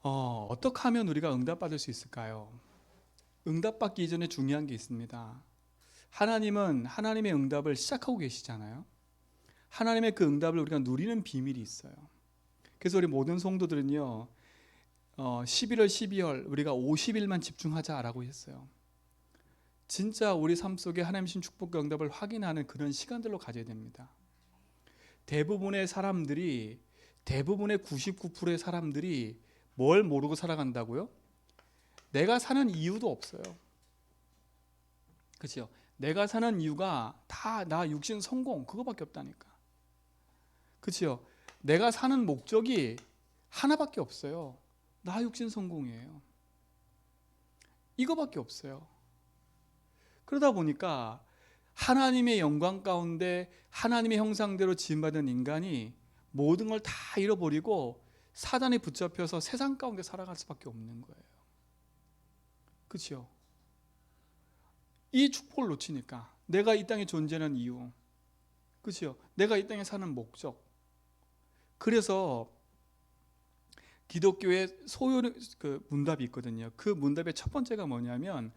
어떻게 하면 우리가 응답받을 수 있을까요? 응답받기 이전에 중요한 게 있습니다. 하나님은 하나님의 응답을 시작하고 계시잖아요. 하나님의 그 응답을 우리가 누리는 비밀이 있어요. 그래서 우리 모든 성도들은요, 11월, 12월 우리가 50일만 집중하자라고 했어요. 진짜 우리 삶 속에 하나님 신 축복과 응답을 확인하는 그런 시간들로 가져야 됩니다. 대부분의 99%의 사람들이 뭘 모르고 살아간다고요? 내가 사는 이유도 없어요. 그렇죠? 내가 사는 이유가 다 나 육신 성공 그거밖에 없다니까. 그렇죠? 내가 사는 목적이 하나밖에 없어요. 나 육신 성공이에요. 이거밖에 없어요. 그러다 보니까 하나님의 영광 가운데 하나님의 형상대로 지음받은 인간이 모든 걸 다 잃어버리고 사단에 붙잡혀서 세상 가운데 살아갈 수밖에 없는 거예요. 그렇죠? 이 축복을 놓치니까 내가 이 땅에 존재하는 이유, 그렇죠? 내가 이 땅에 사는 목적. 그래서 기독교의 소요 그 문답이 있거든요. 그 문답의 첫 번째가 뭐냐면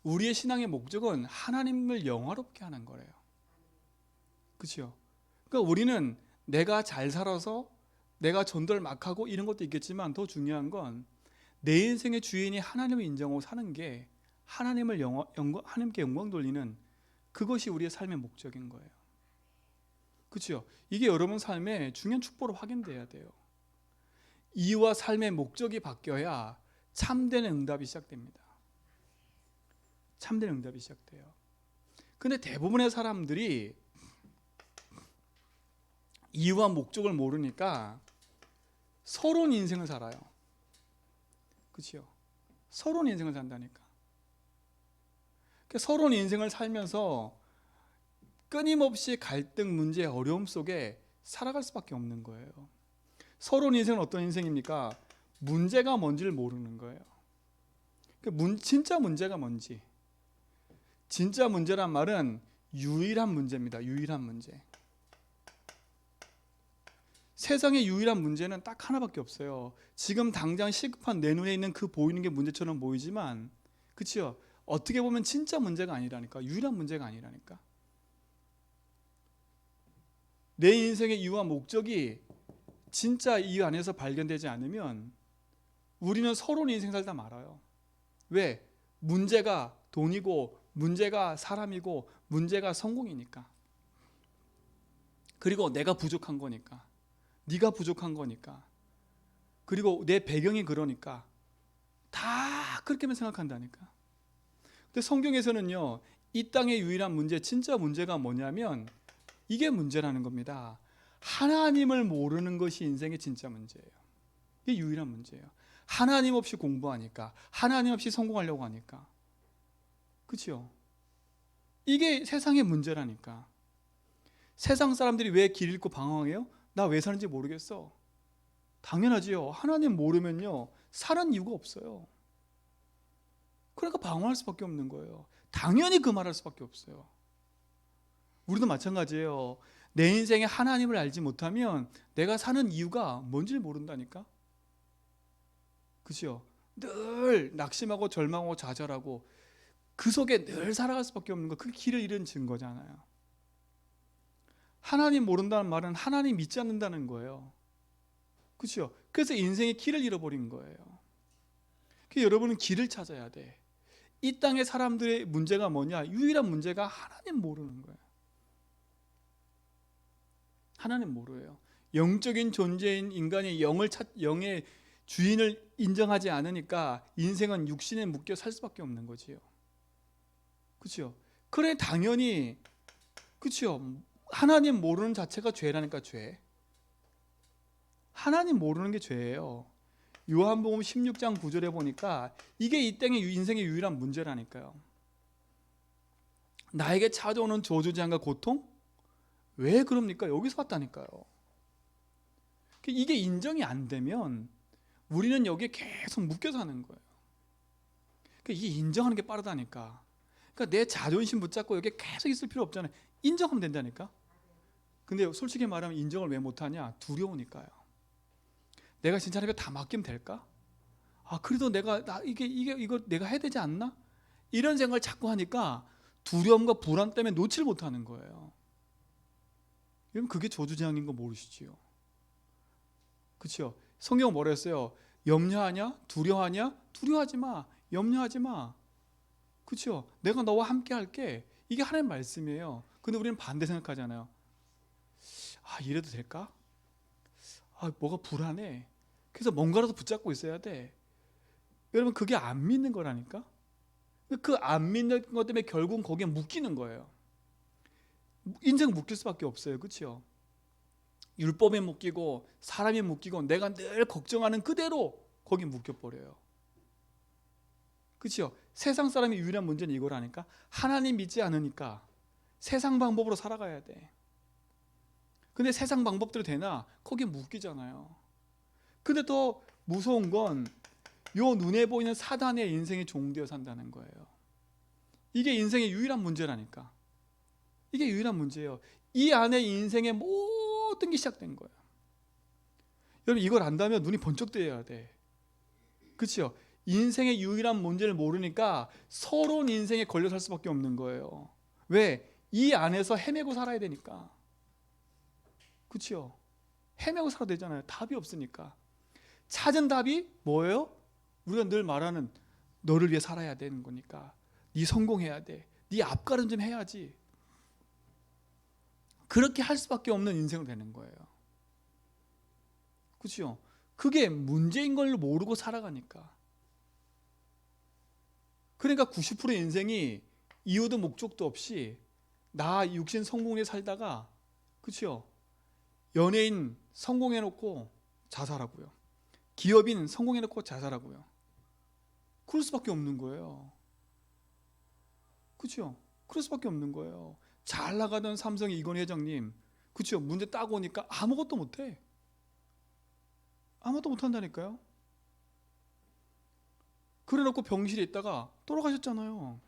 우리의 신앙의 목적은 하나님을 영화롭게 하는 거래요. 그렇죠? 그러니까 우리는 내가 잘 살아서 내가 전도를 막 하고 이런 것도 있겠지만 더 중요한 건 내 인생의 주인이 하나님을 인정하고 사는 게 하나님께 영광 돌리는 그것이 우리의 삶의 목적인 거예요. 그렇죠? 이게 여러분 삶의 중요한 축복으로 확인돼야 돼요. 이유와 삶의 목적이 바뀌어야 참된 응답이 시작됩니다. 참된 응답이 시작돼요. 근데 대부분의 사람들이 이유와 목적을 모르니까 서러운 인생을 살아요. 그렇죠? 서러운 인생을 산다니까. 서러운 인생을 살면서 끊임없이 갈등, 문제, 어려움 속에 살아갈 수밖에 없는 거예요. 서러운 인생은 어떤 인생입니까? 문제가 뭔지를 모르는 거예요. 진짜 문제가 뭔지. 진짜 문제란 말은 유일한 문제입니다. 유일한 문제. 세상의 유일한 문제는 딱 하나밖에 없어요. 지금 당장 시급한 내 눈에 있는 그 보이는 게 문제처럼 보이지만, 그치요? 어떻게 보면 진짜 문제가 아니라니까. 유일한 문제가 아니라니까. 내 인생의 이유와 목적이 진짜 이 안에서 발견되지 않으면 우리는 서러운 인생 살다 말아요. 왜? 문제가 돈이고 문제가 사람이고 문제가 성공이니까. 그리고 내가 부족한 거니까. 네가 부족한 거니까. 그리고 내 배경이 그러니까. 다 그렇게만 생각한다니까. 근데 성경에서는요, 이 땅의 유일한 문제, 진짜 문제가 뭐냐면 이게 문제라는 겁니다. 하나님을 모르는 것이 인생의 진짜 문제예요. 이게 유일한 문제예요. 하나님 없이 공부하니까, 하나님 없이 성공하려고 하니까. 그렇죠? 이게 세상의 문제라니까. 세상 사람들이 왜 길 잃고 방황해요? 나 왜 사는지 모르겠어. 당연하지요. 하나님 모르면요, 사는 이유가 없어요. 그러니까 방황할 수밖에 없는 거예요. 당연히 그 말할 수밖에 없어요. 우리도 마찬가지예요. 내 인생에 하나님을 알지 못하면 내가 사는 이유가 뭔지를 모른다니까. 그죠? 늘 낙심하고 절망하고 좌절하고 그 속에 늘 살아갈 수밖에 없는 거, 그 길을 잃은 증거잖아요. 하나님 모른다는 말은 하나님 믿지 않는다는 거예요. 그렇죠? 그래서 인생의 길을 잃어버린 거예요. 그래서 여러분은 길을 찾아야 돼. 이 땅의 사람들의 문제가 뭐냐? 유일한 문제가 하나님 모르는 거예요. 하나님 모르요. 영적인 존재인 인간이 영의 주인을 인정하지 않으니까 인생은 육신에 묶여 살 수밖에 없는 거지요. 그렇죠? 그래 당연히 그렇죠. 하나님 모르는 자체가 죄라니까 죄. 하나님 모르는 게 죄예요. 요한복음 16장 9절에 보니까 이게 이 땅의 인생의 유일한 문제라니까요. 나에게 찾아오는 저주제한과 고통? 왜 그럽니까? 여기서 왔다니까요. 이게 인정이 안 되면 우리는 여기에 계속 묶여 사는 거예요. 이게 인정하는 게 빠르다니까. 그러니까 내 자존심 붙잡고 여기에 계속 있을 필요 없잖아요. 인정하면 된다니까. 근데 솔직히 말하면 인정을 왜 못하냐? 두려우니까요. 내가 진짜 하나님께 다 맡기면 될까? 그래도 이거 내가 해야 되지 않나? 이런 생각을 자꾸 하니까 두려움과 불안 때문에 놓질 못하는 거예요. 여러분, 그게 저주재앙인 거 모르시지요? 그렇죠? 성경 뭐라 했어요? 염려하냐? 두려워하냐? 두려워하지 마. 염려하지 마. 그렇죠? 내가 너와 함께 할게. 이게 하나님의 말씀이에요. 근데 우리는 반대 생각하잖아요. 이래도 될까? 뭐가 불안해. 그래서 뭔가라도 붙잡고 있어야 돼. 여러분, 그게 안 믿는 거라니까? 그 안 믿는 것 때문에 결국은 거기에 묶이는 거예요. 인생 묶일 수밖에 없어요. 그렇죠? 율법에 묶이고 사람에 묶이고 내가 늘 걱정하는 그대로 거기 묶여버려요. 그렇죠? 세상 사람의 유일한 문제는 이거라니까. 하나님 믿지 않으니까 세상 방법으로 살아가야 돼. 근데 세상 방법대로 되나? 거기에 묶이잖아요. 근데 더 무서운 건 요 눈에 보이는 사단의 인생에 종되어 산다는 거예요. 이게 인생의 유일한 문제라니까. 이게 유일한 문제예요. 이 안에 인생의 모든 게 시작된 거예요. 여러분, 이걸 안다면 눈이 번쩍 뜨여야 돼. 그렇죠? 인생의 유일한 문제를 모르니까 서러운 인생에 걸려 살 수밖에 없는 거예요. 왜? 이 안에서 헤매고 살아야 되니까. 그렇죠? 헤매고 살아야 되잖아요. 답이 없으니까. 찾은 답이 뭐예요? 우리가 늘 말하는 너를 위해 살아야 되는 거니까. 네 성공해야 돼. 네 앞가름 좀 해야지. 그렇게 할 수밖에 없는 인생을 되는 거예요. 그렇죠? 그게 문제인 걸 모르고 살아가니까. 그러니까 90%의 인생이 이유도 목적도 없이 나 육신 성공에 살다가, 그렇죠? 연예인 성공해놓고 자살하고요. 기업인 성공해놓고 자살하고요. 그럴 수밖에 없는 거예요. 그렇죠? 그럴 수밖에 없는 거예요. 잘 나가던 삼성의 이건희 회장님, 그렇죠? 문제 따고 오니까 아무것도 못해. 아무것도 못한다니까요. 그래놓고 병실에 있다가 돌아가셨잖아요.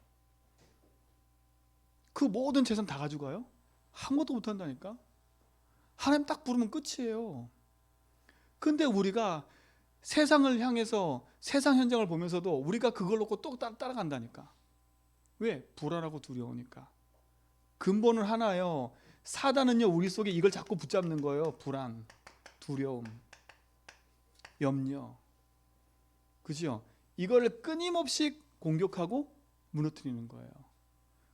그 모든 재산 다 가져가요? 아무것도 못한다니까. 하나님 딱 부르면 끝이에요. 근데 우리가 세상을 향해서 세상 현장을 보면서도 우리가 그걸 놓고 또 따라간다니까. 왜? 불안하고 두려우니까. 근본은 하나예요. 사단은요, 우리 속에 이걸 자꾸 붙잡는 거예요. 불안, 두려움, 염려. 그죠? 이걸 끊임없이 공격하고 무너뜨리는 거예요.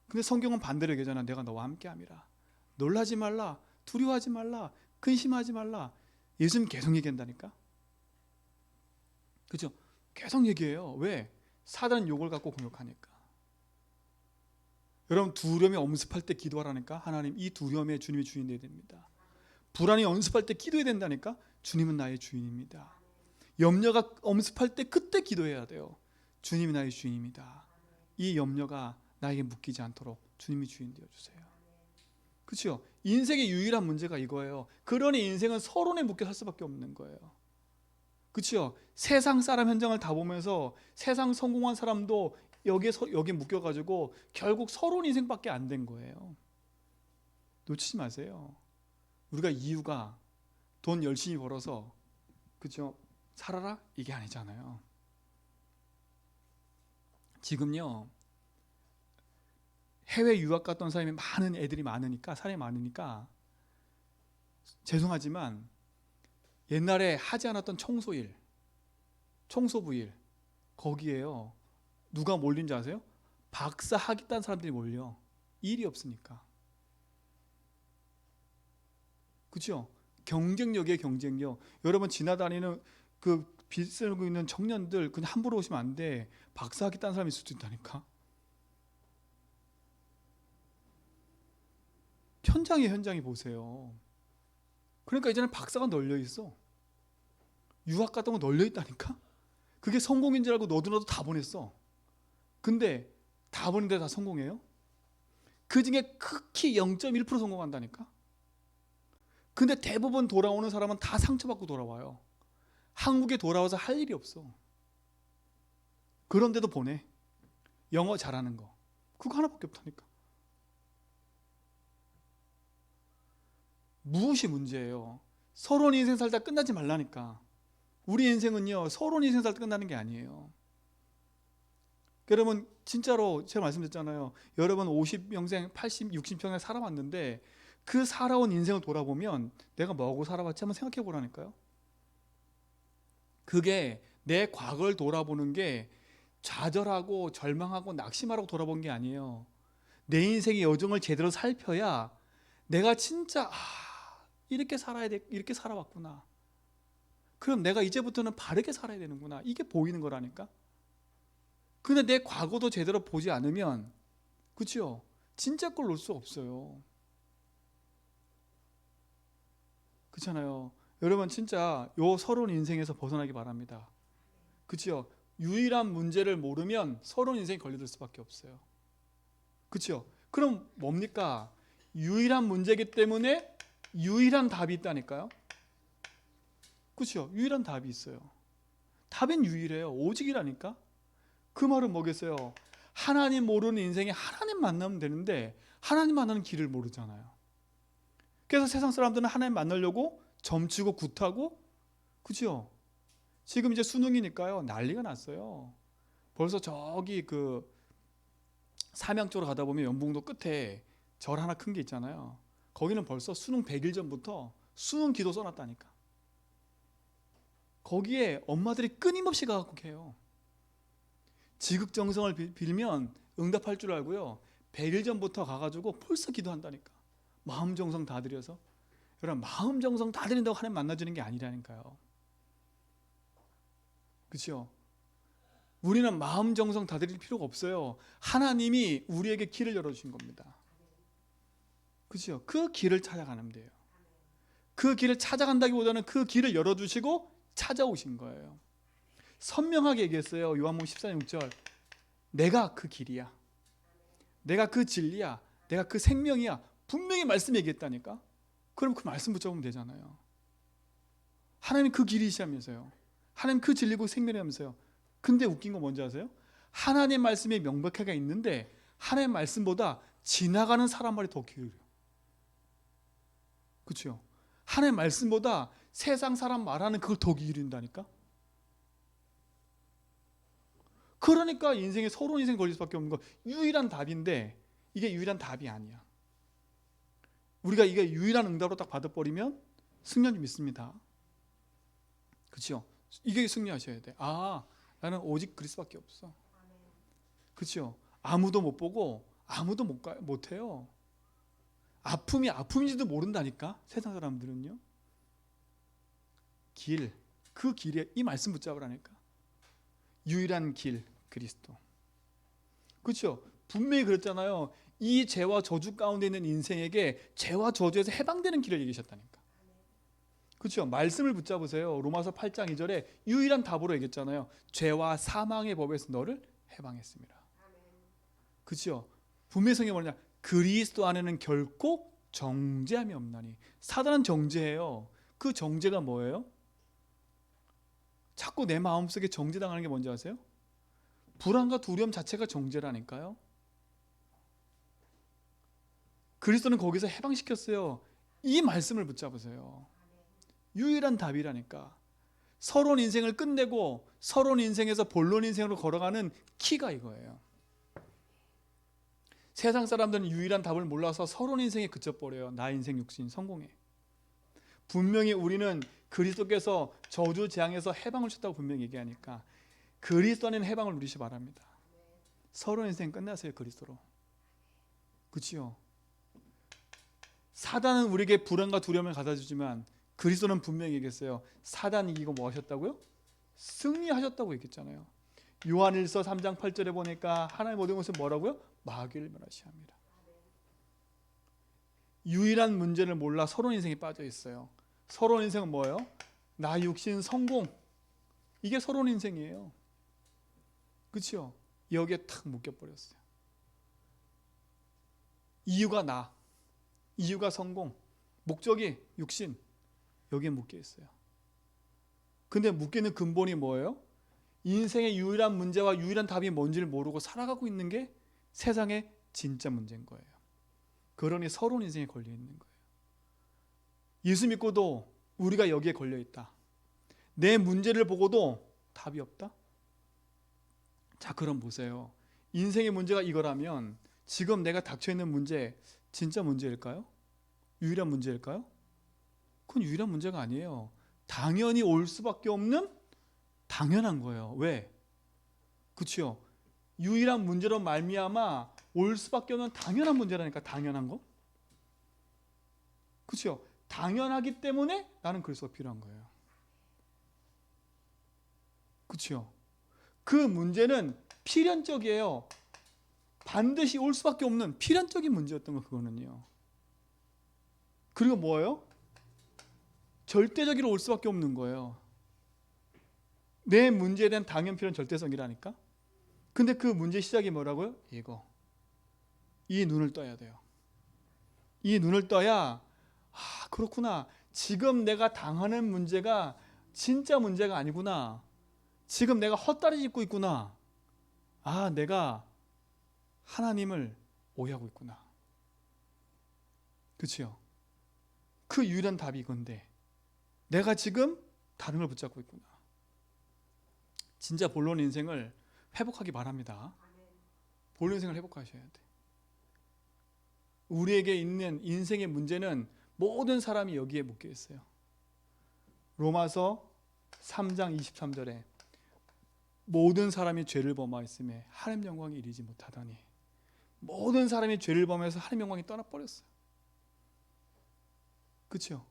근데 성경은 반대로 얘기하잖아. 내가 너와 함께 함이라. 놀라지 말라. 두려워하지 말라. 근심하지 말라. 예수님 계속 얘기한다니까. 그죠? 계속 얘기해요. 왜? 사단은 욕을 갖고 공격하니까. 여러분, 두려움이 엄습할 때 기도하라니까. 하나님, 이 두려움에 주님이 주인 되어야 됩니다. 불안이 엄습할 때 기도해야 된다니까. 주님은 나의 주인입니다. 염려가 엄습할 때 그때 기도해야 돼요. 주님이 나의 주인입니다. 이 염려가 나에게 묶이지 않도록 주님이 주인 되어주세요. 그렇죠? 인생의 유일한 문제가 이거예요. 그러니 인생은 서론에 묶여 살 수밖에 없는 거예요. 그렇죠? 세상 사람 현장을 다 보면서 세상 성공한 사람도 여기에 묶여가지고 결국 서론 인생밖에 안 된 거예요. 놓치지 마세요. 우리가 이유가 돈 열심히 벌어서, 그렇죠? 살아라? 이게 아니잖아요. 지금요, 해외 유학 갔던 사람이 많은 애들이 많으니까, 사람이 많으니까 죄송하지만 옛날에 하지 않았던 청소일, 청소부일, 거기에요, 누가 몰린 줄 아세요? 박사 학위 딴 사람들이 몰려. 일이 없으니까. 그렇죠? 경쟁력이에요, 경쟁력. 여러분, 지나다니는 그 빚 쓰고 있는 청년들 그냥 함부로 오시면 안 돼. 박사 학위 딴 사람이 있을 수 있다니까. 현장이 보세요. 그러니까 이제는 박사가 널려 있어. 유학 갔다 오면 널려 있다니까. 그게 성공인 줄 알고 너도 다 보냈어. 근데 다 보는데 다 성공해요? 그 중에 극히 0.1% 성공한다니까. 근데 대부분 돌아오는 사람은 다 상처받고 돌아와요. 한국에 돌아와서 할 일이 없어. 그런데도 보내. 영어 잘하는 거. 그거 하나밖에 없다니까. 무엇이 문제예요? 서론 인생 살다 끝나지 말라니까. 우리 인생은요, 서러운 인생 살 때 끝나는 게 아니에요. 여러분 진짜로 제가 말씀드렸잖아요. 여러분 50평생, 80, 60평생 살아왔는데 그 살아온 인생을 돌아보면 내가 뭐하고 살아왔지 한번 생각해 보라니까요. 그게 내 과거를 돌아보는 게 좌절하고 절망하고 낙심하라고 돌아본 게 아니에요. 내 인생의 여정을 제대로 살펴야 내가 진짜 이렇게 살아야 돼, 이렇게 살아왔구나. 그럼 내가 이제부터는 바르게 살아야 되는구나. 이게 보이는 거라니까. 근데 내 과거도 제대로 보지 않으면, 그렇죠? 진짜 걸 놓을 수 없어요. 그렇잖아요. 여러분 진짜 요 서러운 인생에서 벗어나기 바랍니다. 그렇죠? 유일한 문제를 모르면 서러운 인생에 걸려들 수밖에 없어요. 그렇죠? 그럼 뭡니까? 유일한 문제이기 때문에 유일한 답이 있다니까요. 그렇죠? 유일한 답이 있어요. 답은 유일해요. 오직이라니까. 그 말은 뭐겠어요? 하나님 모르는 인생에 하나님 만나면 되는데 하나님 만나는 길을 모르잖아요. 그래서 세상 사람들은 하나님 만나려고 점치고 굿하고, 그죠? 지금 이제 수능이니까요, 난리가 났어요. 벌써 저기 그 삼양 쪽으로 가다 보면 연북도 끝에 절 하나 큰 게 있잖아요. 거기는 벌써 수능 100일 전부터 수능 기도 써놨다니까. 거기에 엄마들이 끊임없이 가갖고 해요. 지극정성을 빌면 응답할 줄 알고요, 100일 전부터 가가지고 벌써 기도한다니까. 마음 정성 다 들여서. 여러분 마음 정성 다 드린다고 하나님 만나주는 게 아니라니까요. 그렇죠? 우리는 마음 정성 다 드릴 필요가 없어요. 하나님이 우리에게 길을 열어주신 겁니다. 그렇죠? 그 길을 찾아가면 돼요. 그 길을 찾아간다기보다는 그 길을 열어주시고 찾아오신 거예요. 선명하게 얘기했어요. 요한복음 14장 6절. 내가 그 길이야. 내가 그 진리야. 내가 그 생명이야. 분명히 말씀 얘기했다니까. 그럼 그 말씀 붙잡으면 되잖아요. 하나님 그 길이시면서요. 하나님 그 진리고 생명이면서요. 근데 웃긴 거 뭔지 아세요? 하나님 말씀이 명백하게 있는데 하나님 말씀보다 지나가는 사람 말이 더 기울여. 그렇죠? 하나님 말씀보다 세상 사람 말하는 그걸 더 기울인다니까. 그러니까 인생에 서러운 인생 걸릴 수밖에 없는 거. 유일한 답인데 이게 유일한 답이 아니야. 우리가 이게 유일한 응답으로 딱 받아버리면 승리한 줄 믿습니다. 그렇죠? 이게 승리하셔야 돼. 나는 오직 그리스도밖에 없어. 그렇죠? 아무도 못 보고 아무도 못 해요. 아픔이 아픔인지도 모른다니까. 세상 사람들은요. 그 길에 이 말씀 붙잡으라니까. 유일한 길 그리스도. 그렇죠? 분명히 그랬잖아요. 이 죄와 저주 가운데 있는 인생에게 죄와 저주에서 해방되는 길을 얘기하셨다니까. 그렇죠? 말씀을 붙잡으세요. 로마서 8장 2절에 유일한 답으로 얘기했잖아요. 죄와 사망의 법에서 너를 해방했습니다. 그렇죠? 분명히 성경이 뭐냐? 그리스도 안에는 결코 정죄함이 없나니. 사단은 정죄해요. 그 정죄가 뭐예요? 자꾸 내 마음속에 정죄당하는 게 뭔지 아세요? 불안과 두려움 자체가 정죄라니까요. 그리스도는 거기서 해방시켰어요. 이 말씀을 붙잡으세요. 유일한 답이라니까. 서러운 인생을 끝내고 서러운 인생에서 본론 인생으로 걸어가는 키가 이거예요. 세상 사람들은 유일한 답을 몰라서 서러운 인생에 그쳐버려요. 나 인생 육신 성공해. 분명히 우리는 그리스도께서 저주 재앙에서 해방을 주셨다고 분명히 얘기하니까 그리스도 안에는 해방을 누리시 바랍니다. 서러운 인생 끝나세요. 그리스도로. 그렇지요? 사단은 우리에게 불안과 두려움을 가져주지만 그리스도는 분명히 얘기했어요. 사단 이기고 뭐 하셨다고요? 승리하셨다고 얘기했잖아요. 요한일서 3장 8절에 보니까 하나님 모든 것은 뭐라고요? 마귀를 멸하시합니다. 유일한 문제를 몰라 서러운 인생에 빠져 있어요. 서러운 인생은 뭐예요? 나 육신 성공. 이게 서러운 인생이에요. 그렇죠? 여기에 탁 묶여버렸어요. 이유가 나, 이유가 성공, 목적이 육신, 여기에 묶여 있어요. 근데 묶이는 근본이 뭐예요? 인생의 유일한 문제와 유일한 답이 뭔지를 모르고 살아가고 있는 게 세상의 진짜 문제인 거예요. 그러니 서러운 인생에 걸려 있는 거예요. 예수 믿고도 우리가 여기에 걸려 있다. 내 문제를 보고도 답이 없다? 자, 그럼 보세요. 인생의 문제가 이거라면 지금 내가 닥쳐있는 문제 진짜 문제일까요? 유일한 문제일까요? 그건 유일한 문제가 아니에요. 당연히 올 수밖에 없는 당연한 거예요. 왜? 그렇죠? 유일한 문제로 말미암아 올 수밖에 없는 당연한 문제라니까. 당연한 거. 그렇죠? 당연하기 때문에 나는 그리스도가 필요한 거예요. 그렇죠? 그 문제는 필연적이에요. 반드시 올 수밖에 없는 필연적인 문제였던 거, 그거는요. 그리고 뭐예요? 절대적으로 올 수밖에 없는 거예요. 내 문제에 대한 당연 필요한 절대성이라니까. 근데 그 문제 시작이 뭐라고요? 이거. 이 눈을 떠야 돼요. 이 눈을 떠야 그렇구나. 지금 내가 당하는 문제가 진짜 문제가 아니구나. 지금 내가 헛다리 짚고 있구나. 내가 하나님을 오해하고 있구나. 그렇죠? 그 유일한 답이 이건데 내가 지금 다른 걸 붙잡고 있구나. 진짜 본론 인생을 회복하기 바랍니다. 본론 인생을 회복하셔야 돼. 우리에게 있는 인생의 문제는 모든 사람이 여기에 묶여 있어요. 로마서 3장 23절에 모든 사람이 죄를 범하였음에 하나님 영광에 이르지 못하다니. 모든 사람이 죄를 범해서 하나님 영광이 떠나버렸어요. 그렇죠?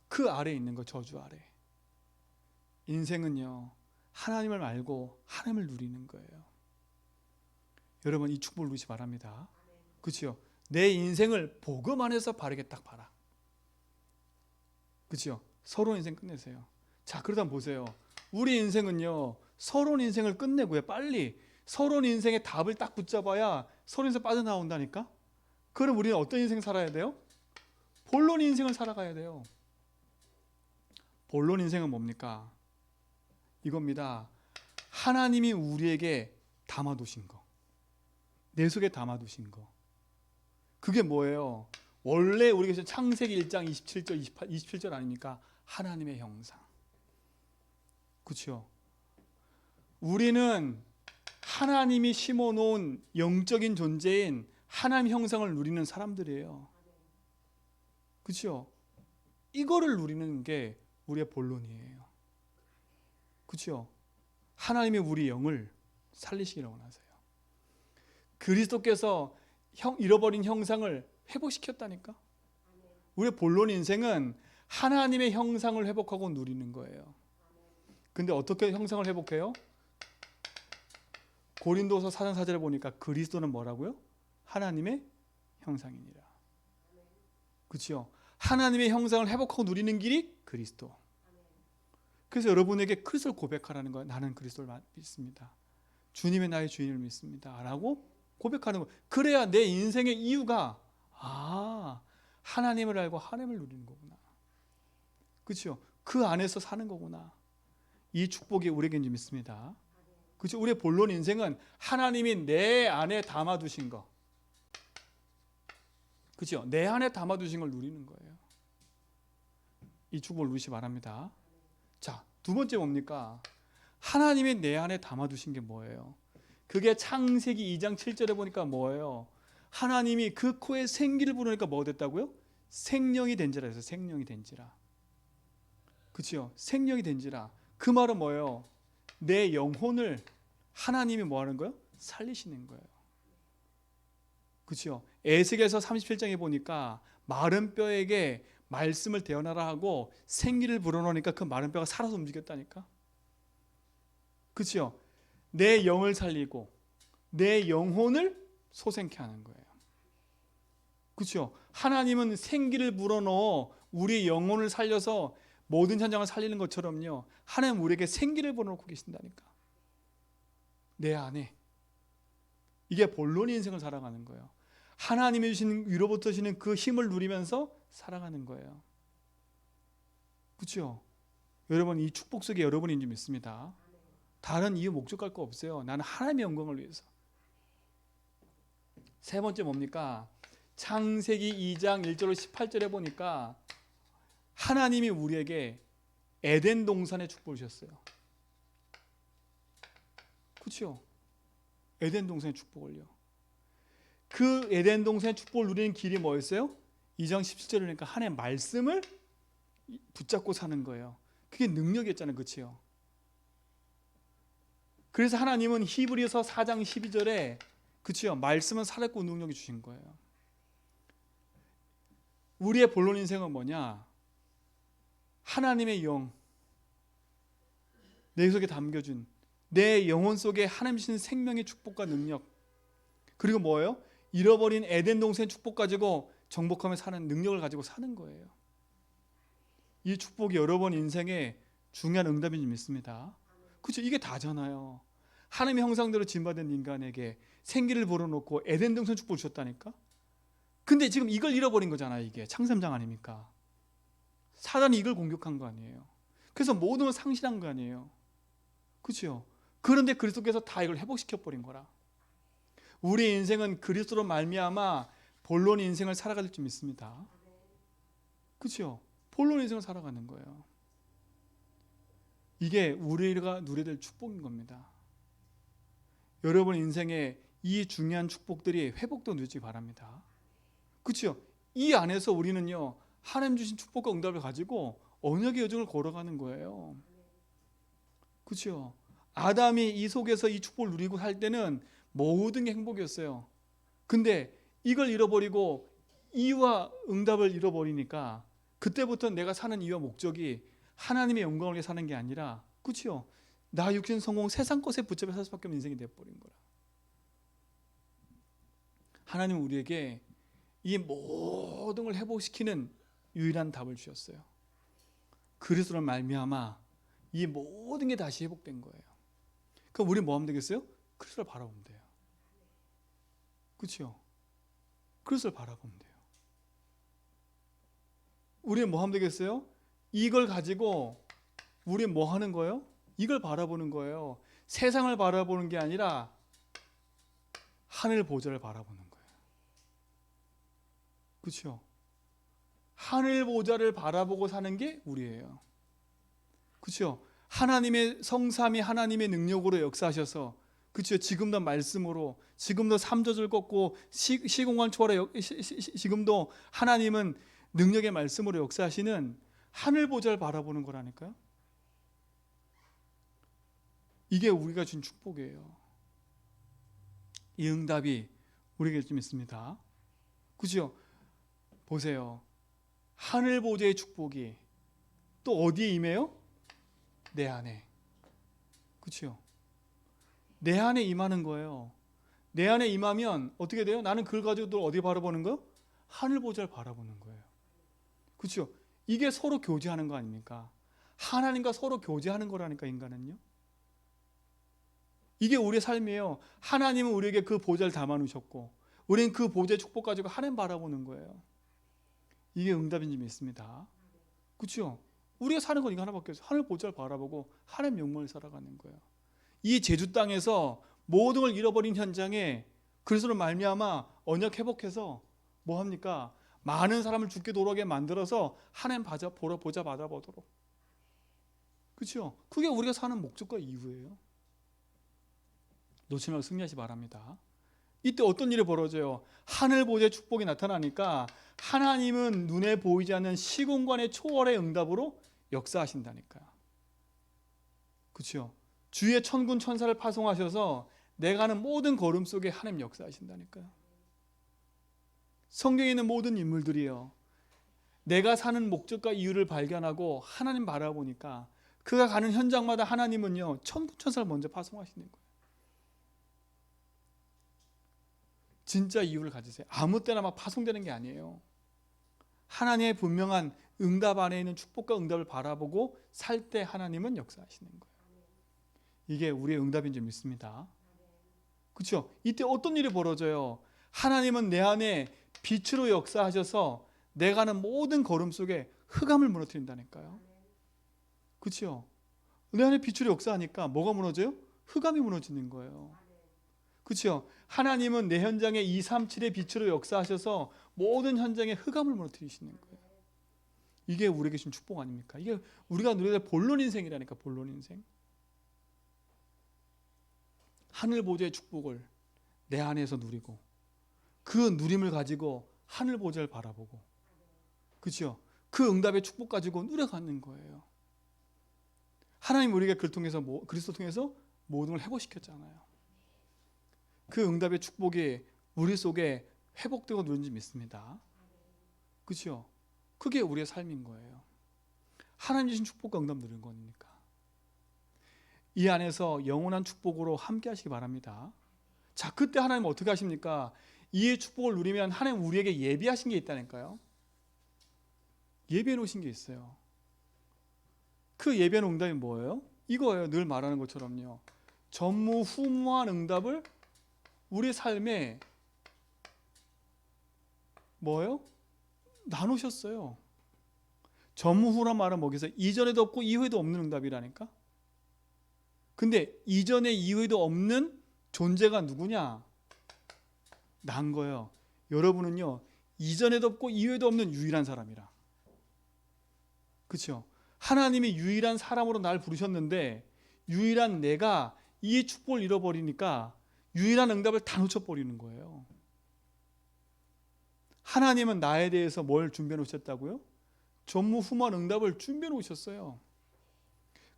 그 아래에 있는 거, 저주 아래. 인생은요, 하나님을 알고 하나님을 누리는 거예요. 여러분, 이 축복을 누리시 바랍니다. 그렇죠? 내 인생을 복음 안에서 바르게 딱 봐라. 그렇죠? 서론 인생 끝내세요. 자, 그러다 보세요. 우리 인생은요, 서론 인생을 끝내고요, 빨리 서론 인생의 답을 딱 붙잡아야 서론 인생 빠져나온다니까. 그럼 우리는 어떤 인생 살아야 돼요? 본론 인생을 살아가야 돼요. 본론 인생은 뭡니까? 이겁니다. 하나님이 우리에게 담아두신 거, 내 속에 담아두신 거. 그게 뭐예요? 원래 우리가 창세기 1장 27절 27절 아닙니까? 하나님의 형상. 그렇죠? 우리는 하나님이 심어놓은 영적인 존재인 하나님 형상을 누리는 사람들이에요. 그렇죠? 이거를 누리는 게 우리의 본론이에요. 그렇죠? 하나님이 우리 영을 살리시기를 원하세요. 그리스도께서 잃어버린 형상을 회복시켰다니까. 우리의 본론 인생은 하나님의 형상을 회복하고 누리는 거예요. 근데 어떻게 형상을 회복해요? 고린도서 4장 4절에 보니까 그리스도는 뭐라고요? 하나님의 형상이니라. 그렇죠? 하나님의 형상을 회복하고 누리는 길이 그리스도. 그래서 여러분에게 그리스도를 고백하라는 거예요. 나는 그리스도를 믿습니다. 주님의 나의 주인을 믿습니다. 라고 고백하는 거예요. 그래야 내 인생의 이유가 하나님을 알고 하나님을 누리는 거구나. 그렇죠? 그 안에서 사는 거구나. 이 축복이 우리에게 좀 있습니다. 그렇죠? 우리의 본론 인생은 하나님이 내 안에 담아두신 거. 그렇죠? 내 안에 담아두신 걸 누리는 거예요. 이 축복을 누리시 바랍니다. 자, 두 번째 뭡니까? 하나님이 내 안에 담아두신 게 뭐예요? 그게 창세기 2장 7절에 보니까 뭐예요? 하나님이 그 코에 생기를 불으니까 뭐 됐다고요? 생명이 된지라 해서 생명이 된지라. 그렇죠? 생명이 된지라. 그 말은 뭐예요? 내 영혼을 하나님이 뭐 하는 거예요? 살리시는 거예요. 그렇죠? 에스겔서 37장에 보니까 마른 뼈에게 말씀을 대언하라 하고 생기를 불어넣으니까 그 마른 뼈가 살아서 움직였다니까. 그렇죠? 내 영을 살리고 내 영혼을 소생케 하는 거예요. 그렇죠? 하나님은 생기를 불어넣어 우리 영혼을 살려서 모든 현장을 살리는 것처럼요, 하나님 우리에게 생기를 불어넣고 계신다니까. 내 안에. 이게 본론 인생을 살아가는 거예요. 하나님이 주시는 위로부터 주시는 그 힘을 누리면서 살아가는 거예요. 그렇죠? 여러분, 이 축복 속에 여러분인 줄 믿습니다. 다른 이유 목적할 거 없어요. 나는 하나님의 영광을 위해서. 세 번째 뭡니까? 창세기 2장 1절로 18절에 보니까 하나님이 우리에게 에덴 동산의 축복을 주셨어요. 그렇죠? 에덴 동산의 축복을요. 그 에덴 동산의 축복을 누리는 길이 뭐였어요? 2장 17절에 그러니까 하나님의 말씀을 붙잡고 사는 거예요. 그게 능력이었잖아요. 그렇죠? 그래서 하나님은 히브리서 4장 12절에 그렇죠? 말씀은 살았고 능력이 주신 거예요. 우리의 본론 인생은 뭐냐? 하나님의 영, 내 속에 담겨준 내 영혼 속에 하나님 주신 생명의 축복과 능력, 그리고 뭐예요? 잃어버린 에덴 동산의 축복 가지고 정복하며 사는 능력을 가지고 사는 거예요. 이 축복이 여러분 인생에 중요한 응답인 줄 믿습니다. 그렇죠? 이게 다잖아요. 하나님의 형상대로 지음받은 인간에게 생기를 불어넣고 에덴 동산 축복을 주셨다니까. 근데 지금 이걸 잃어버린 거잖아요. 이게 창세장 아닙니까? 사단이 이걸 공격한 거 아니에요. 그래서 모든 걸 상실한 거 아니에요. 그렇죠? 그런데 그리스도께서 다 이걸 회복시켜 버린 거라. 우리 인생은 그리스도로 말미암아 본론 인생을 살아갈 줄 믿습니다. 그렇죠? 본론 인생을 살아가는 거예요. 이게 우리가 누려야 될 축복인 겁니다. 여러분 인생에 이 중요한 축복들이 회복도 누리기 바랍니다. 그렇죠? 이 안에서 우리는요 하나님 주신 축복과 응답을 가지고 언약의 여정을 걸어가는 거예요. 그렇죠? 아담이 이 속에서 이 축복을 누리고 살 때는 모든 게 행복이었어요. 근데 이걸 잃어버리고 이유와 응답을 잃어버리니까 그때부터 내가 사는 이유와 목적이 하나님의 영광을 위해 사는 게 아니라, 그렇죠? 나 육신 성공 세상 것에 붙잡혀 살 수밖에 없는 인생이 되어버린 거라. 하나님은 우리에게 이 모든 걸 회복시키는 유일한 답을 주셨어요. 그리스도로 말미암아 이 모든 게 다시 회복된 거예요. 그럼 우리 뭐 하면 되겠어요? 그리스도를 바라보면 돼요. 그렇죠? 그리스도를 바라보면 돼요. 우리는 뭐 하면 되겠어요? 이걸 가지고 우리 뭐 하는 거예요? 이걸 바라보는 거예요. 세상을 바라보는 게 아니라 하늘 보좌를 바라보는 거예요. 그렇죠? 하늘 보좌를 바라보고 사는 게 우리예요. 그렇죠? 하나님의 성삼이 하나님의 능력으로 역사하셔서, 그렇죠? 지금도 말씀으로, 지금도 삼조절 걷고 시공간 초월에 지금도 하나님은 능력의 말씀으로 역사하시는 하늘 보좌를 바라보는 거라니까요. 이게 우리가 준 축복이에요. 이 응답이 우리에게 좀 있습니다. 그죠? 보세요. 하늘 보좌의 축복이 또 어디에 임해요? 내 안에. 그죠? 내 안에 임하는 거예요. 내 안에 임하면 어떻게 돼요? 나는 그걸 가지고 또 어디 바라보는 거예요? 하늘 보좌를 바라보는 거예요. 그죠? 이게 서로 교제하는 거 아닙니까? 하나님과 서로 교제하는 거라니까, 인간은요. 이게 우리의 삶이에요. 하나님은 우리에게 그 보좌를 담아놓으셨고 우리는 그 보좌의 축복 가지고 하나님 바라보는 거예요. 이게 응답인지 믿습니다. 그렇죠? 우리가 사는 건 이거 하나밖에 없어요. 하늘 보좌를 바라보고 하나님 영광을 살아가는 거예요. 이 제주 땅에서 모든 걸 잃어버린 현장에 그리스도로 말미암아 언약 회복해서 뭐 합니까? 많은 사람을 죽게 돌아오게 만들어서 하나님 보좌 받아보도록. 그렇죠? 그게 우리가 사는 목적과 이유예요. 놓치지 말고 승리하시 바랍니다. 이때 어떤 일이 벌어져요? 하늘 보좌의 축복이 나타나니까 하나님은 눈에 보이지 않는 시공간의 초월의 응답으로 역사하신다니까요. 그렇죠? 주의 천군 천사를 파송하셔서 내가 하는 모든 걸음 속에 하나님 역사하신다니까요. 성경에 있는 모든 인물들이요, 내가 사는 목적과 이유를 발견하고 하나님 바라보니까 그가 가는 현장마다 하나님은요 천군 천사를 먼저 파송하시는 거예요. 진짜 이유를 가지세요. 아무 때나 막 파송되는 게 아니에요. 하나님의 분명한 응답 안에 있는 축복과 응답을 바라보고 살 때 하나님은 역사하시는 거예요. 이게 우리의 응답인 줄 믿습니다. 그렇죠? 이때 어떤 일이 벌어져요? 하나님은 내 안에 빛으로 역사하셔서 내가 하는 모든 걸음 속에 흑암을 무너뜨린다니까요. 그렇죠? 내 안에 빛으로 역사하니까 뭐가 무너져요? 흑암이 무너지는 거예요. 그렇죠? 하나님은 내 현장에 237의 빛으로 역사하셔서 모든 현장에 흑암을 무너뜨리시는 거예요. 이게 우리에게 주신 축복 아닙니까? 이게 우리가 누려야 될 본론 인생이라니까. 본론 인생. 하늘 보좌의 축복을 내 안에서 누리고 그 누림을 가지고 하늘 보좌를 바라보고, 그렇죠? 그 응답의 축복 가지고 누려가는 거예요. 하나님 우리가 그를 통해서 그리스도 통해서 모든 걸 회복시켰잖아요. 그 응답의 축복이 우리 속에 회복되고 누린지 믿습니다. 그렇죠? 그게 우리의 삶인 거예요. 하나님 주신 축복과 응답 누리는 거니까. 이 안에서 영원한 축복으로 함께 하시기 바랍니다. 자, 그때 하나님 어떻게 하십니까? 이 축복을 누리면 하나님 우리에게 예비하신 게 있다니까요. 예비해 놓으신 게 있어요. 그 예비한 응답이 뭐예요? 이거예요. 늘 말하는 것처럼요. 전무후무한 응답을 우리 삶에 뭐예요? 나누셨어요. 전무후란 말은 뭐겠어요? 이전에도 없고 이후에도 없는 응답이라니까. 근데 이전에 이후에도 없는 존재가 누구냐? 난 거예요. 여러분은요, 이전에도 없고 이후에도 없는 유일한 사람이라. 그렇죠? 하나님이 유일한 사람으로 날 부르셨는데 유일한 내가 이 축복을 잃어버리니까 유일한 응답을 다 놓쳐버리는 거예요. 하나님은 나에 대해서 뭘 준비해 놓으셨다고요? 전무후무한 응답을 준비해 놓으셨어요.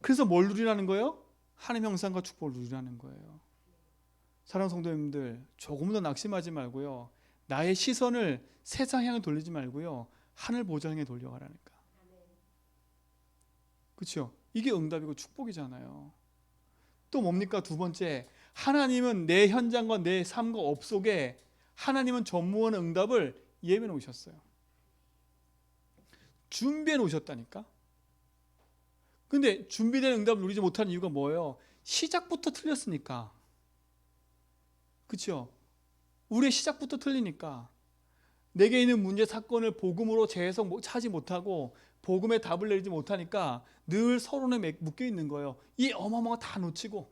그래서 뭘 누리라는 거예요? 하나님의 형상과 축복을 누리라는 거예요. 사랑하는 성도님들, 조금 더 낙심하지 말고요, 나의 시선을 세상 향해 돌리지 말고요, 하늘 보좌 향해 돌려가라니까. 그렇죠? 이게 응답이고 축복이잖아요. 또 뭡니까? 두 번째, 하나님은 내 현장과 내 삶과 업 속에 하나님은 전무한 응답을 예비해 놓으셨어요. 준비해 놓으셨다니까. 근데 준비된 응답을 누리지 못하는 이유가 뭐예요? 시작부터 틀렸으니까. 그렇죠? 우리의 시작부터 틀리니까. 내게 있는 문제 사건을 복음으로 재해석하지 못하고 복음의 답을 내리지 못하니까 늘 서론에 묶여 있는 거예요. 이 어마어마한 거 다 놓치고.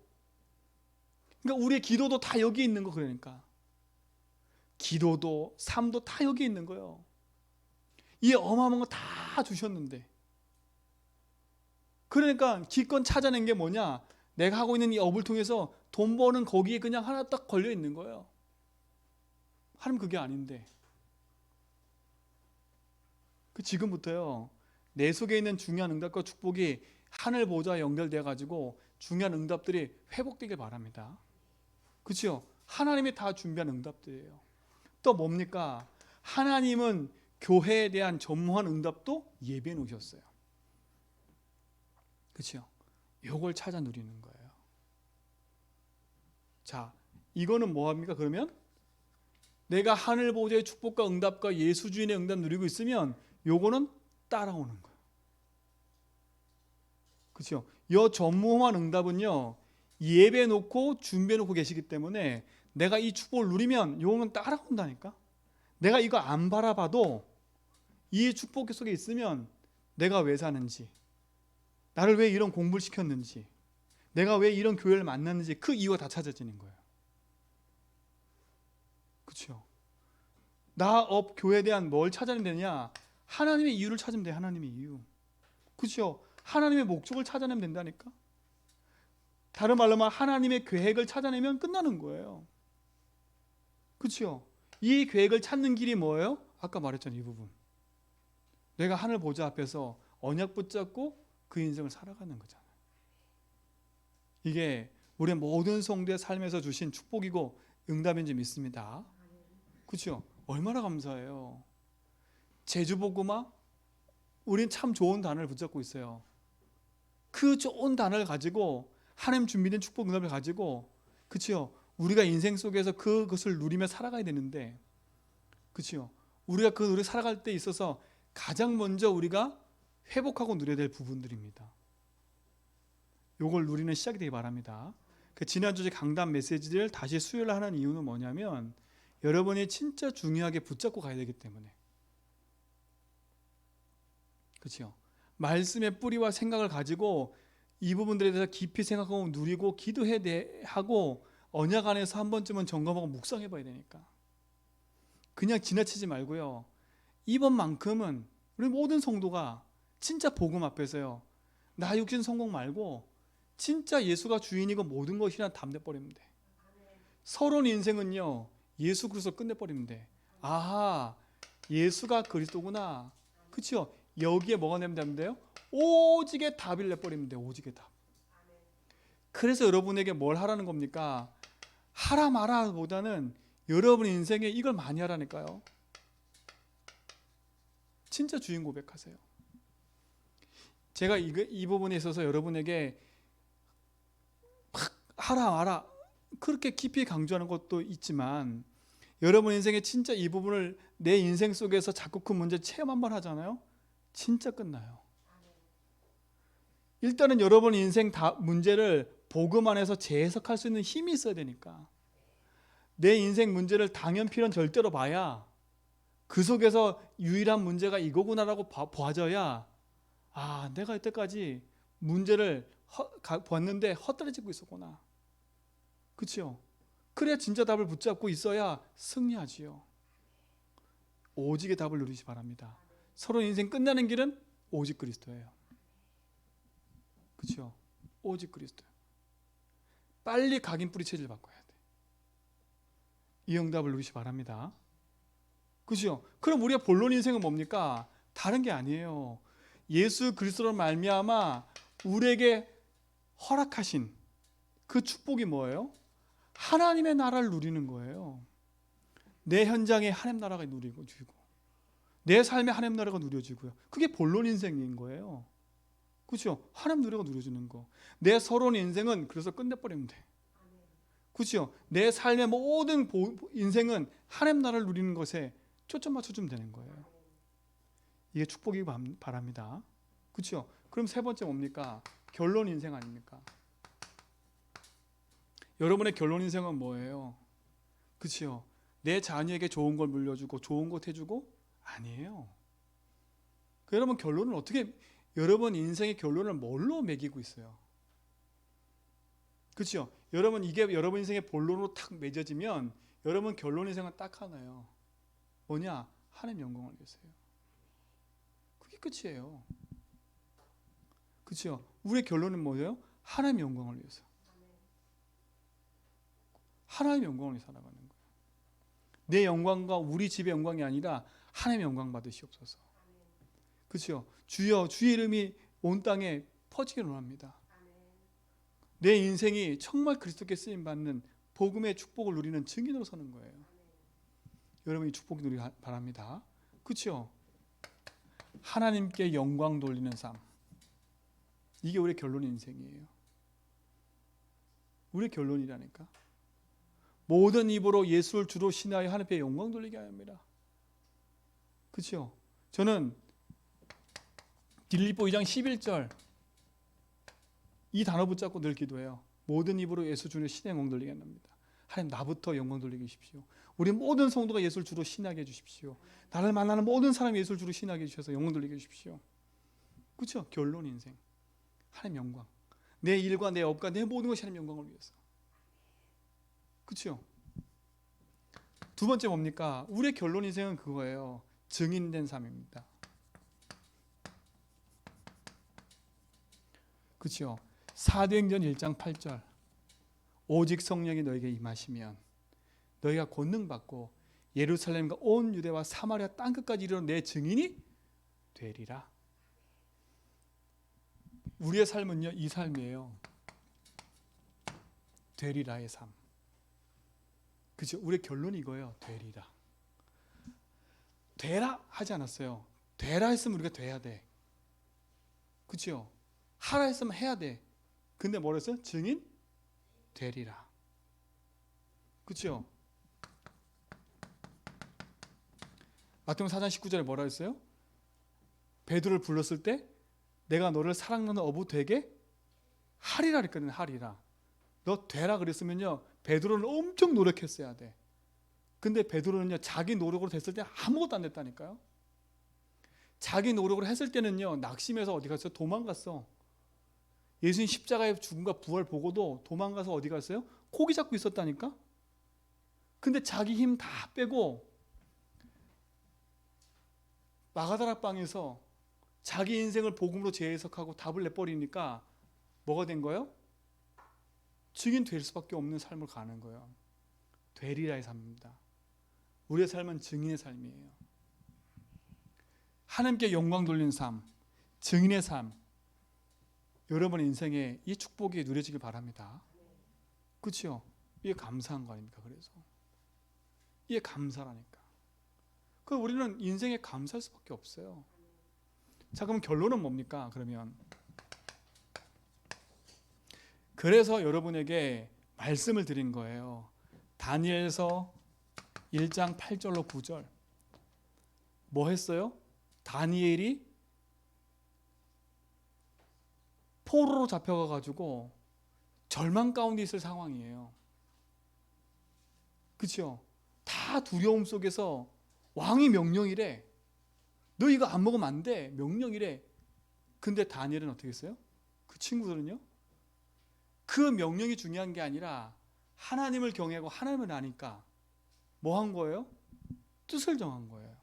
그러니까 우리의 기도도 다 여기 있는 거. 그러니까 기도도 삶도 다 여기 있는 거예요. 이 어마어마한 거 다 주셨는데, 그러니까 기껏 찾아낸 게 뭐냐? 내가 하고 있는 이 업을 통해서 돈 버는 거기에 그냥 하나 딱 걸려 있는 거예요. 하나님 그게 아닌데. 지금부터요, 내 속에 있는 중요한 응답과 축복이 하늘 보좌에 연결되어 가지고 중요한 응답들이 회복되길 바랍니다. 그렇죠? 하나님이 다 준비한 응답들이에요. 또 뭡니까? 하나님은 교회에 대한 전무한 응답도 예비해 놓으셨어요. 그렇죠? 이걸 찾아 누리는 거예요. 자, 이거는 뭐합니까? 그러면 내가 하늘 보좌의 축복과 응답과 예수 주인의 응답 누리고 있으면 요거는 따라오는 거예요. 그렇죠? 이 전무한 응답은요, 예배해 놓고 준비해 놓고 계시기 때문에 내가 이 축복을 누리면 요거는 따라온다니까. 내가 이거 안 바라봐도 이 축복 속에 있으면 내가 왜 사는지, 나를 왜 이런 공부를 시켰는지, 내가 왜 이런 교회를 만났는지 그 이유가 다 찾아지는 거예요. 그렇죠? 나 업 교회에 대한 뭘 찾아내야 되냐? 하나님의 이유를 찾으면 돼. 하나님의 이유. 그렇죠? 하나님의 목적을 찾아내면 된다니까. 다른 말로 말하면 하나님의 계획을 찾아내면 끝나는 거예요. 그렇죠? 이 계획을 찾는 길이 뭐예요? 아까 말했잖아요. 이 부분. 내가 하늘 보좌 앞에서 언약 붙잡고 그 인생을 살아가는 거잖아요. 이게 우리 모든 성도의 삶에서 주신 축복이고 응답인지 믿습니다. 그렇죠? 얼마나 감사해요. 제주복음화, 우린 참 좋은 단어를 붙잡고 있어요. 그 좋은 단어를 가지고 하나님 준비된 축복 응답을 가지고, 그렇죠? 우리가 인생 속에서 그것을 누리며 살아가야 되는데, 그렇죠? 우리가 그 노래 살아갈 때 있어서 가장 먼저 우리가 회복하고 누려야 될 부분들입니다. 요걸 누리는 시작이 되기 바랍니다. 지난주에 강단 메시지를 다시 수요일 하는 이유는 뭐냐면 여러분이 진짜 중요하게 붙잡고 가야 되기 때문에. 그렇죠? 말씀의 뿌리와 생각을 가지고 이 부분들에 대해서 깊이 생각하고 누리고 기도해야 하고 언약 안에서 한 번쯤은 점검하고 묵상해 봐야 되니까. 그냥 지나치지 말고요. 이번만큼은 우리 모든 성도가 진짜 복음 앞에서요, 나 육신 성공 말고 진짜 예수가 주인이고 모든 것이란 담내버리면 돼. 서론 인생은요, 예수 그리스도 끝내버리면 돼. 아하, 예수가 그리스도구나. 그렇죠? 여기에 뭐가 내면 돼요? 오직의 답을 내버리면 돼. 오직의 답. 그래서 여러분에게 뭘 하라는 겁니까? 하라 마라 보다는 여러분 인생에 이걸 많이 하라니까요. 진짜 주인 고백하세요. 제가 이 부분에 있어서 여러분에게 막 하라 마라 그렇게 깊이 강조하는 것도 있지만, 여러분 인생에 진짜 이 부분을 내 인생 속에서 자꾸 그 문제 체험 한번 하잖아요. 진짜 끝나요. 일단은 여러분 인생 문제를 복음 안에서 재해석할 수 있는 힘이 있어야 되니까, 내 인생 문제를 당연필은 절대로 봐야 그 속에서 유일한 문제가 이거구나라고 봐져야, 아, 내가 이때까지 문제를 봤는데 헛다리짓고 있었구나. 그렇죠? 그래야 진짜 답을 붙잡고 있어야 승리하지요. 오직의 답을 누리시 바랍니다. 서로 인생 끝나는 길은 오직 그리스도예요. 그렇죠? 오직 그리스도. 빨리 각인 뿌리 체질 바꿔야 돼. 이 응답을 누리시 바랍니다. 그렇죠? 그럼 우리가 본론 인생은 뭡니까? 다른 게 아니에요. 예수 그리스도로 말미암아 우리에게 허락하신 그 축복이 뭐예요? 하나님의 나라를 누리는 거예요. 내 현장에 하나님 나라가 누려지고, 내 삶에 하나님 나라가 누려지고요. 그게 본론 인생인 거예요. 그렇죠? 하나님 노래가 누려지는 거. 내 서론 인생은 그래서 끝내버리면 돼. 그렇죠? 내 삶의 모든 인생은 하나님 나라를 누리는 것에 초점 맞춰주면 되는 거예요. 이게 축복이 바랍니다. 그렇죠? 그럼 세 번째 뭡니까? 결론 인생 아닙니까? 여러분의 결론 인생은 뭐예요? 그렇죠? 내 자녀에게 좋은 걸 물려주고 좋은 것 해주고? 아니에요. 여러분 결론은 어떻게, 여러분 인생의 결론을 뭘로 매기고 있어요? 그렇죠? 여러분 이게 여러분 인생의 본론으로 탁 맺어지면 여러분 결론 인생은 딱 하나예요. 뭐냐? 하나님 영광을 위해서요. 그게 끝이에요. 그렇죠? 우리의 결론은 뭐예요? 하나님 영광을 위해서. 하나님 영광을 위해서 살아가는 거예요. 내 영광과 우리 집의 영광이 아니라 하나님 영광 받으시옵소서. 그렇죠? 주여, 주의 이름이 온 땅에 퍼지기를 원합니다. 내 인생이 정말 그리스도께 쓰임 받는 복음의 축복을 누리는 증인으로 서는 거예요. 여러분 이 축복 누리기 바랍니다. 그렇죠? 하나님께 영광 돌리는 삶, 이게 우리의 결론 인생이에요. 우리의 결론이라니까. 모든 입으로 예수를 주로 신하여 하나님께 영광 돌리게 합니다. 그렇죠? 저는 빌립보 2장 11절 이 단어 붙잡고 늘 기도해요. 모든 입으로 예수 주로 신의 영광 돌리게 합니다. 하나님 나부터 영광 돌리게 해주십시오. 우리 모든 성도가 예수를 주로 신하게 해주십시오. 나를 만나는 모든 사람이 예수를 주로 신하게 해주셔서 영광 돌리게 해주십시오. 그렇죠? 결론 인생. 하나님 영광. 내 일과 내 업과 내 모든 것이 하나님 영광을 위해서. 그렇죠? 두 번째 뭡니까? 우리의 결론 인생은 그거예요. 증인된 삶입니다. 그렇죠? 사도행전 1장 8절 오직 성령이 너에게 임하시면 너희가 권능 받고 예루살렘과 온 유대와 사마리아 땅끝까지 이르러 내 증인이 되리라. 우리의 삶은요, 이 삶이에요. 되리라의 삶. 그렇죠? 우리의 결론이 이거예요. 되리라. 되라 하지 않았어요. 되라 했으면 우리가 돼야 돼. 그렇죠? 하라 했으면 해야 돼. 근데 뭐라 했어요? 증인 되리라. 그렇죠? 마태복음 4장 19절에 뭐라 했어요? 베드로를 불렀을 때 내가 너를 사랑하는 어부 되게 하리라 그랬거든요. 하리라. 너 되라 그랬으면요, 베드로는 엄청 노력했어야 돼. 근데 베드로는요, 자기 노력으로 됐을 때 아무것도 안 됐다니까요. 자기 노력으로 했을 때는요, 낙심해서 어디 갔어요? 도망갔어. 예수님 십자가의 죽음과 부활 보고도 도망가서 어디 갔어요? 고기 잡고 있었다니까. 근데 자기 힘 다 빼고 마가다락 방에서 자기 인생을 복음으로 재해석하고 답을 내버리니까 뭐가 된 거예요? 증인 될 수밖에 없는 삶을 가는 거예요. 되리라의 삶입니다. 우리의 삶은 증인의 삶이에요. 하나님께 영광 돌리는 삶, 증인의 삶, 여러분의 인생에 이 축복이 누려지길 바랍니다. 그렇죠? 이게 감사한 거 아닙니까? 그래서 이게 감사라니까. 그 우리는 인생에 감사할 수밖에 없어요. 자, 그럼 결론은 뭡니까? 그래서 여러분에게 말씀을 드린 거예요. 다니엘서 1장 8절로 9절. 뭐 했어요? 다니엘이 포로로 잡혀가 가지고 절망 가운데 있을 상황이에요. 그렇죠? 다 두려움 속에서 왕이 명령이래. 너 이거 안 먹으면 안 돼. 명령이래. 근데 다니엘은 어떻게 했어요? 그 친구들은요? 그 명령이 중요한 게 아니라 하나님을 경외하고 하나님을 아니까 뭐 한 거예요? 뜻을 정한 거예요.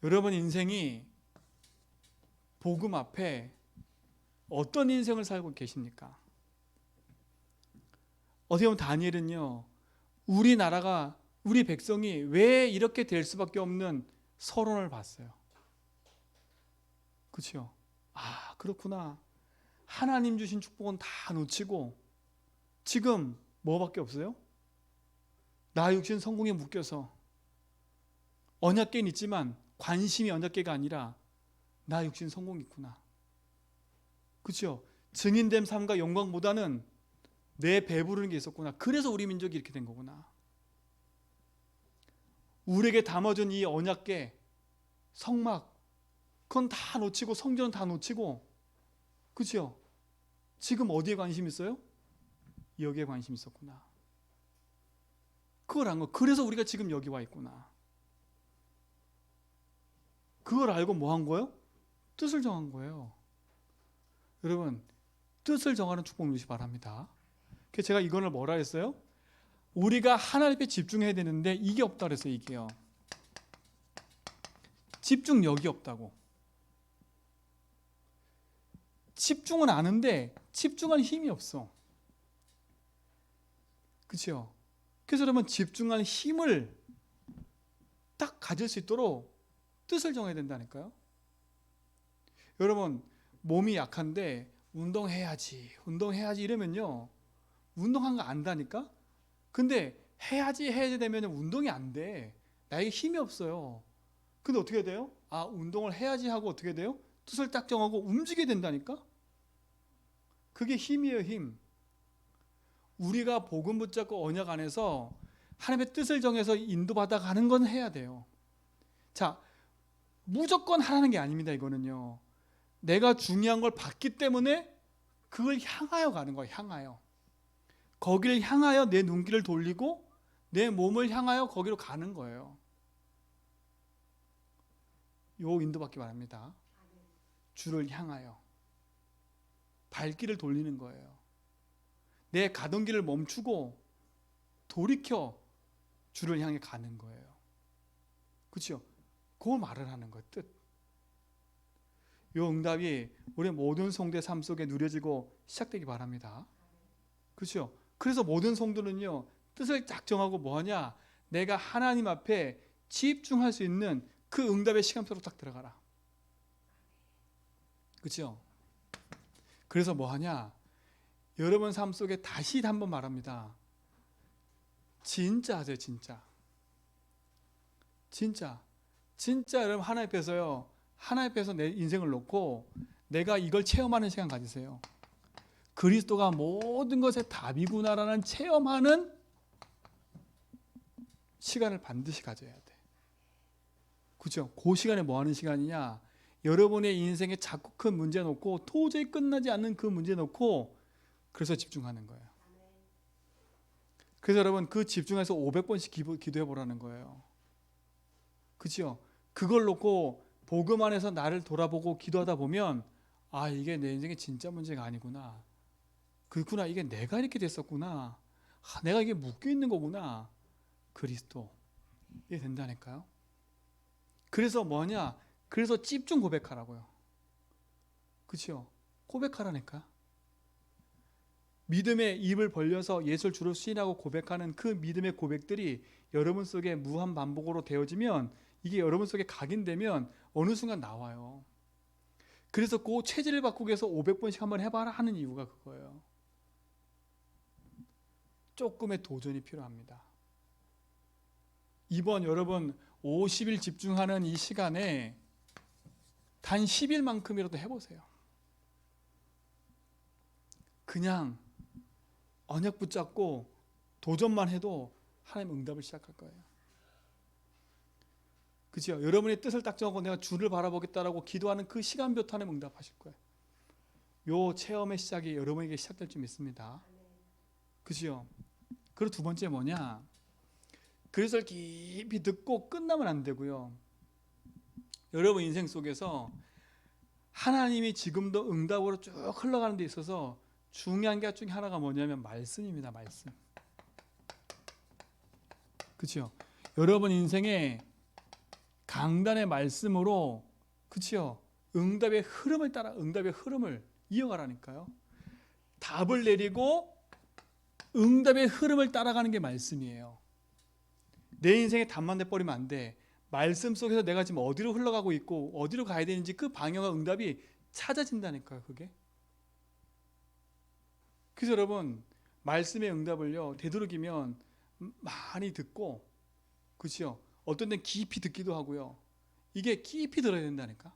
여러분 인생이 복음 앞에 어떤 인생을 살고 계십니까? 어떻게 보면 다니엘은요, 우리나라가, 우리 백성이 왜 이렇게 될 수밖에 없는 서론을 봤어요. 그렇죠? 아, 그렇구나. 하나님 주신 축복은 다 놓치고 지금 뭐밖에 없어요? 나 육신 성공에 묶여서 언약궤는 있지만 관심이 언약궤가 아니라 나 육신 성공이 있구나. 그렇죠? 증인됨 삶과 영광보다는 내 배부르는 게 있었구나. 그래서 우리 민족이 이렇게 된 거구나. 우리에게 담아준 이 언약궤, 성막, 그건 다 놓치고 성전은 다 놓치고, 그렇죠? 지금 어디에 관심 있어요? 여기에 관심 있었구나. 그걸 안 거. 그래서 우리가 지금 여기 와 있구나. 그걸 알고 뭐 한 거예요? 뜻을 정한 거예요. 여러분, 뜻을 정하는 축복 누리시 바랍니다. 그래서 제가 이거를 뭐라 했어요? 우리가 하나님께 집중해야 되는데 이게 없다 그랬어요. 이게요. 집중력이 없다고. 집중은 아는데 집중할 힘이 없어. 그렇죠? 그래서 여러분 집중할 힘을 딱 가질 수 있도록 뜻을 정해야 된다니까요. 여러분 몸이 약한데 운동해야지 이러면요, 운동한 거 안다니까? 근데 해야지 되면 운동이 안 돼. 나에게 힘이 없어요. 근데 어떻게 돼요? 아, 운동을 해야지 하고 어떻게 돼요? 뜻을 딱 정하고 움직여야 된다니까? 그게 힘이에요, 힘. 우리가 복음 붙잡고 언약 안에서 하나님의 뜻을 정해서 인도받아 가는 건 해야 돼요. 자, 무조건 하라는 게 아닙니다. 이거는요, 내가 중요한 걸 봤기 때문에 그걸 향하여 가는 거예요. 향하여. 거기를 향하여 내 눈길을 돌리고 내 몸을 향하여 거기로 가는 거예요. 요 인도받기 바랍니다. 주를 향하여 발길을 돌리는 거예요. 내 가던 길을 멈추고 돌이켜 주를 향해 가는 거예요. 그렇죠? 그걸 말을 하는 거예요. 뜻. 요 응답이 우리 모든 성도의 삶 속에 누려지고 시작되기 바랍니다. 그렇죠? 그래서 모든 성도는요, 뜻을 딱 정하고 뭐하냐? 내가 하나님 앞에 집중할 수 있는 그 응답의 시간표로 딱 들어가라. 그렇죠? 그래서 뭐하냐? 여러분 삶 속에 다시 한번 말합니다. 진짜 하세요. 진짜 여러분 하나님 앞에서요, 하나님 앞에서 내 인생을 놓고 내가 이걸 체험하는 시간 가지세요. 그리스도가 모든 것의 답이구나라는 체험하는 시간을 반드시 가져야 돼. 그렇죠? 그 시간에 뭐 하는 시간이냐? 여러분의 인생에 자꾸 큰 문제 놓고 도저히 끝나지 않는 그 문제 놓고 그래서 집중하는 거예요. 그래서 여러분 그 집중해서 500번씩 기도해 보라는 거예요. 그렇죠? 그걸 놓고 복음 안에서 나를 돌아보고 기도하다 보면 아, 이게 내 인생의 진짜 문제가 아니구나. 그렇구나. 이게 내가 이렇게 됐었구나. 아, 내가 이게 묶여 있는 거구나. 그리스도. 이게 된다니까요. 그래서 뭐냐? 그래서 집중 고백하라고요. 그렇죠? 고백하라니까. 믿음의 입을 벌려서 예수를 주로 시인하고 고백하는 그 믿음의 고백들이 여러분 속에 무한 반복으로 되어지면, 이게 여러분 속에 각인되면 어느 순간 나와요. 그래서 그 체질을 바꾸기 위해서 500번씩 한번 해봐라 하는 이유가 그거예요. 조금의 도전이 필요합니다. 이번 여러분 50일 집중하는 이 시간에 단 10일만큼이라도 해보세요. 그냥 언약 붙잡고 도전만 해도 하나님 응답을 시작할 거예요. 그죠? 여러분의 뜻을 딱 정하고 내가 주를 바라보겠다라고 기도하는 그 시간부터 하나님 응답하실 거예요. 요 체험의 시작이 여러분에게 시작될 줄 믿습니다. 그죠? 그리고 두 번째 뭐냐? 그래서 깊이 듣고 끝나면 안 되고요. 여러분 인생 속에서 하나님이 지금도 응답으로 쭉 흘러가는 데 있어서 중요한 게 중에 하나가 뭐냐면 말씀입니다. 말씀. 그렇죠? 여러분 인생에 강단의 말씀으로, 그렇죠? 응답의 흐름을 따라 응답의 흐름을 이어가라니까요. 답을 내리고 응답의 흐름을 따라가는 게 말씀이에요. 내 인생에 답만 내버리면 안 돼. 말씀 속에서 내가 지금 어디로 흘러가고 있고 어디로 가야 되는지 그 방향과 응답이 찾아진다니까요. 그게. 그래서 여러분 말씀의 응답을요 되도록이면 많이 듣고, 그렇죠? 어떤 때는 깊이 듣기도 하고요. 이게 깊이 들어야 된다니까.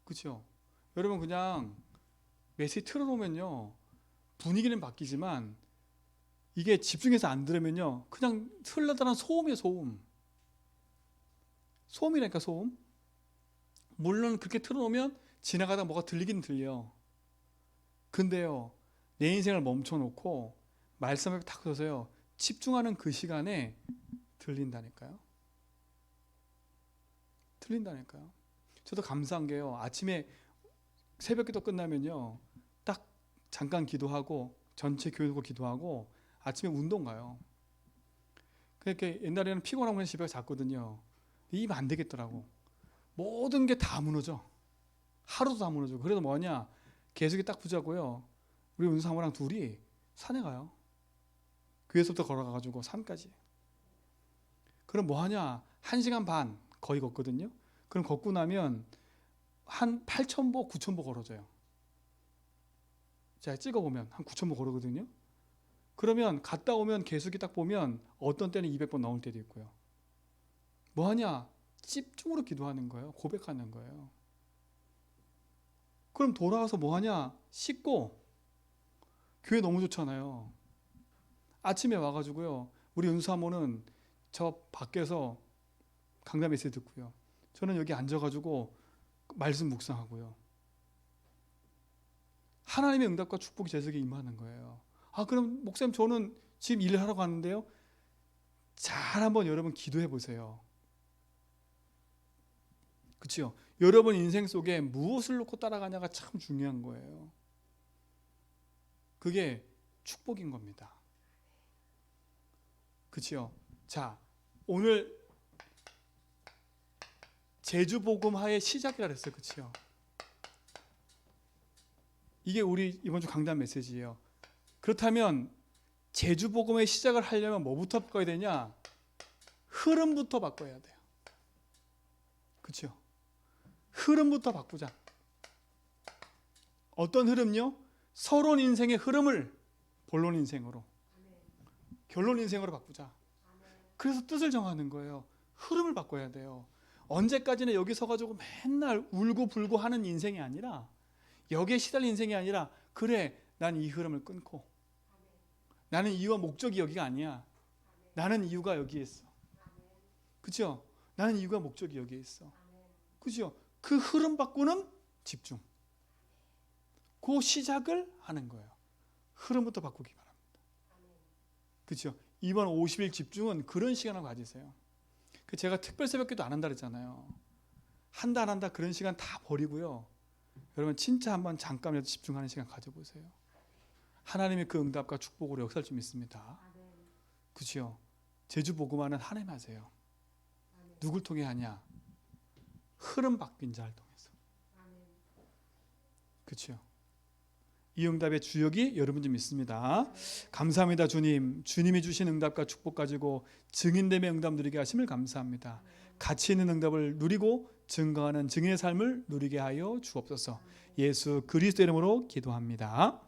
그렇죠? 여러분 그냥 메시지 틀어놓으면요 분위기는 바뀌지만 이게 집중해서 안 들으면요 그냥 흘러다니는 소음이에요. 소음. 소음이라니까. 소음. 물론 그렇게 틀어놓으면 지나가다 뭐가 들리긴 들려. 근데요 내 인생을 멈춰놓고 말씀을 탁 서서요 집중하는 그 시간에 들린다니까요. 들린다니까요. 저도 감사한 게요, 아침에 새벽기도 끝나면요 딱 잠깐 기도하고 전체 교회도 기도하고 아침에 운동 가요. 그러니까 옛날에는 피곤하고 그냥 집에 잤거든요. 이면 안 되겠더라고. 모든 게 다 무너져. 하루도 다 무너져. 그래서 뭐냐, 계속이 딱 붙잡고요 우리 은사모랑 둘이 산에 가요. 교회에서부터 걸어가가지고 산까지. 그럼 뭐하냐, 1시간 반 거의 걷거든요. 그럼 걷고 나면 한 8,000보 9,000보 걸어져요. 제가 찍어보면 한 9,000보 걸어거든요. 그러면 갔다 오면 계속이 딱 보면 어떤 때는 200번 넘을 때도 있고요. 뭐하냐, 집중으로 기도하는 거예요. 고백하는 거예요. 그럼 돌아와서 뭐하냐, 씻고. 교회 너무 좋잖아요. 아침에 와가지고요 우리 은수사모는 저 밖에서 강단 메시지 듣고요, 저는 여기 앉아가지고 말씀 묵상하고요. 하나님의 응답과 축복이 제 속에 임하는 거예요. 아, 그럼 목사님 저는 지금 일을 하러 가는데요, 잘 한번 여러분 기도해 보세요. 그렇죠? 여러분 인생 속에 무엇을 놓고 따라가냐가 참 중요한 거예요. 그게 축복인 겁니다. 그렇죠? 자, 오늘 제주복음화의 시작이라 그랬어요. 그렇죠? 이게 우리 이번 주 강단 메시지예요. 그렇다면 제주복음의 시작을 하려면 뭐부터 바꿔야 되냐? 흐름부터 바꿔야 돼요. 그렇죠? 흐름부터 바꾸자. 어떤 흐름요? 서론 인생의 흐름을 본론 인생으로, 결론 인생으로 바꾸자. 그래서 뜻을 정하는 거예요. 흐름을 바꿔야 돼요. 언제까지나 여기 서가지고 맨날 울고 불고 하는 인생이 아니라, 여기에 시달린 인생이 아니라, 그래 난 이 흐름을 끊고, 나는 이유와 목적이 여기가 아니야. 나는 이유가 여기에 있어. 그렇죠? 나는 이유가 목적이 여기에 있어. 그렇죠? 그 흐름 바꾸는 집중. 그 시작을 하는 거예요. 흐름부터 바꾸기 바랍니다. 그렇죠? 이번 50일 집중은 그런 시간을 가지세요. 제가 특별 새벽기도 안 한다 그랬잖아요. 한다 안 한다 그런 시간 다 버리고요, 여러분 진짜 한번 잠깐이라도 집중하는 시간 가져보세요. 하나님의 그 응답과 축복으로 역사할 줄 믿습니다. 그렇죠? 제주 복음화는 하나님 하세요. 누굴 통해 하냐? 흐름 바뀐 자를 통해서. 그렇죠? 이 응답의 주역이 여러분 좀 있습니다. 감사합니다, 주님. 주님이 주신 응답과 축복 가지고 증인됨의 응답 누리게 하심을 감사합니다. 가치 있는 응답을 누리고 증거하는 증인의 삶을 누리게 하여 주옵소서. 예수 그리스도 이름으로 기도합니다.